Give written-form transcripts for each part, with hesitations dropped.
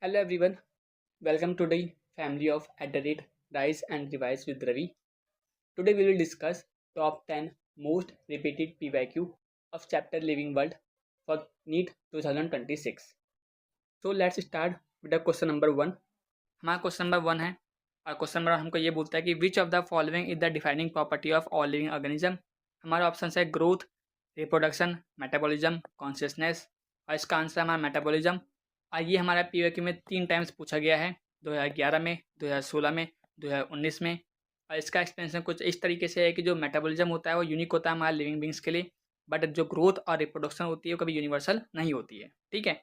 Hello everyone, welcome to the family of Rise and Revise with Ravi. Today we will discuss top 10 most repeated PYQ of chapter Living World for NEET 2026. So let's start with the question number 1. हमारा question number 1 है और question number हमको ये बोलता है कि which of the following is the defining property of all living organism. हमारा option है ग्रोथ, रिप्रोडक्शन, मेटाबॉलिज्म, कॉन्शियसनेस और इसका आंसर हमारा मेटाबॉलिज्म। और ये हमारा पीओक्यू में 3 टाइम्स पूछा गया है, 2011 में, 2016 में, 2019 में। और इसका एक्सप्लेनेशन कुछ इस तरीके से है कि जो मेटाबॉलिज्म होता है वो यूनिक होता है हमारे लिविंग बींग्स के लिए, बट जो ग्रोथ और रिप्रोडक्शन होती है वो कभी यूनिवर्सल नहीं होती है। ठीक है,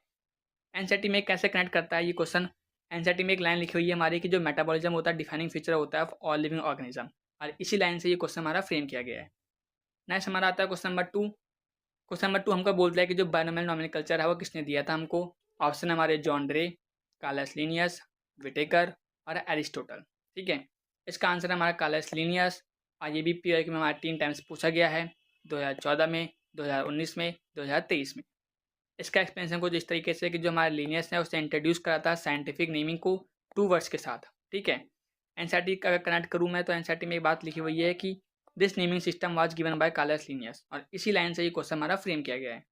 एनसीईआरटी में कैसे कनेक्ट करता है ये क्वेश्चन। एनसीईआरटी में एक लाइन लिखी हुई है हमारी कि जो मेटाबॉलिज्म होता है डिफाइनिंग फीचर होता है ऑफ ऑल लिविंग ऑर्गेनिज्म, और इसी लाइन से ये क्वेश्चन हमारा फ्रेम किया गया है। नेक्स्ट हमारा आता है क्वेश्चन नंबर 2। क्वेश्चन नंबर 2 हमको बोलता है कि जो बायनोमियल नोमेनक्लेचर है वो किसने दिया था हमको। ऑप्शन हमारे John Ray, Carolus Linnaeus, Whittaker और एरिस्टोटल। ठीक है, इसका आंसर हमारा कार्लस लिनियस। और ये भी पीओक्यू में हमारा 3 टाइम्स पूछा गया है, 2014 में, 2019 में, 2023 में। इसका एक्सप्लेनेशन कुछ इस तरीके से कि जो हमारा लीनियस है उसने इंट्रोड्यूस करा था साइंटिफिक नेमिंग को 2 वर्ड्स के साथ। ठीक है, एनसीईआरटी का अगर कनेक्ट करूँ मैं तो एनसीईआरटी में एक बात लिखी हुई है कि this naming system was given by Carolus Linnaeus, और इसी लाइन से ये क्वेश्चन हमारा फ्रेम किया गया है।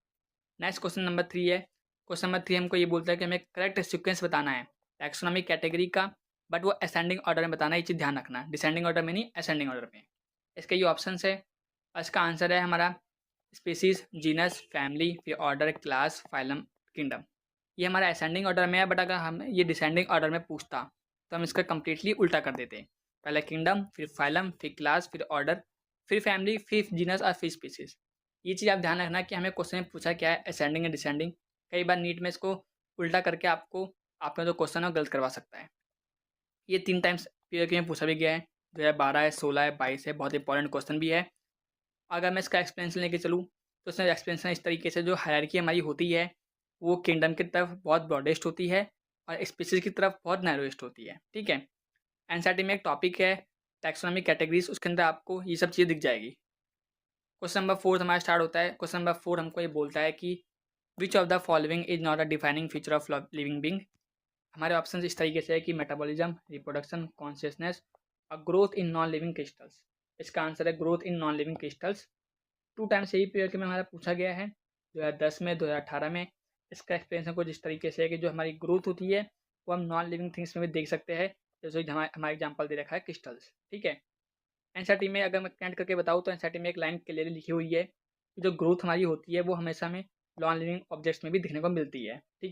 नेक्स्ट क्वेश्चन नंबर 3 है। क्वेश्चन नंबर 3 हमको ये बोलता है कि हमें करेक्ट सिक्वेंस बताना है टैक्सोनॉमी कैटेगरी का, बट वो असेंडिंग ऑर्डर में बताना है, ये चीज़ ध्यान रखना, डिसेंडिंग ऑर्डर में नहीं, असेंडिंग ऑर्डर में। इसके ये ऑप्शन है और इसका आंसर है हमारा स्पीसीज, जीनस, फैमिली, फिर ऑर्डर, क्लास, फाइलम, किंगडम। ये हमारा असेंडिंग ऑर्डर में है, बट अगर हम ये डिसेंडिंग ऑर्डर में पूछता तो हम इसका कम्प्लीटली उल्टा कर देते। पहले किंगडम, फिर फाइलम, फिर क्लास, फिर ऑर्डर, फिर फैमिली, फिर जीनस और फिर स्पीसीज। ये चीज़ आप ध्यान रखना कि हमें क्वेश्चन में पूछा क्या है, असेंडिंग या डिसेंडिंग। कई बार नीट में इसको उल्टा करके आपको आपने जो क्वेश्चन है वो गलत करवा सकता है। ये 3 टाइम्स पीओक्यू में पूछा भी गया है, 2012 है, 16 है, 22 है, बहुत इंपॉर्टेंट क्वेश्चन भी है। अगर मैं इसका एक्सप्लेनेशन लेके चलूँ तो इसमें एक्सप्लेनेशन इस तरीके से, जो हायरार्की हमारी होती है वो किंगडम की तरफ बहुत ब्रॉडेस्ट होती है और स्पीसीज की तरफ बहुत नैरोएस्ट होती है। ठीक है, एनसीईआरटी में एक टॉपिक है टैक्सोनॉमी कैटेगरीज, उसके अंदर आपको ये सब चीज़ें दिख जाएगी। क्वेश्चन नंबर 4 हमारा स्टार्ट होता है। क्वेश्चन नंबर 4 हमको ये बोलता है कि which of the following is not a defining feature of living being. हमारे ऑप्शन इस तरीके से है कि मेटाबॉलिज्म, रिप्रोडक्शन, कॉन्शियसनेस और growth in non living crystals. इसका आंसर है growth in non living crystals. 2 times यही पीओक्यू में हमारा पूछा गया है, 2010 में, 2018 में। इसका एक्सप्लेनेशन कुछ इस तरीके से है कि जो हमारी ग्रोथ होती है वो हम नॉन लिविंग थिंग्स में भी देख सकते हैं, जैसे कि हमारा एग्जाम्पल दे रखा है क्रिस्टल्स। ठीक है, एनसीईआरटी में अगर मैं कनेक्ट करके बताऊँ तो एनसीईआरटी में एक लाइन क्लियरली लिखी हुई है कि जो ग्रोथ हमारी होती है वो हमेशा हमें नॉन लिविंग ऑब्जेक्ट्स में भी दिखने को मिलती है। ठीक है,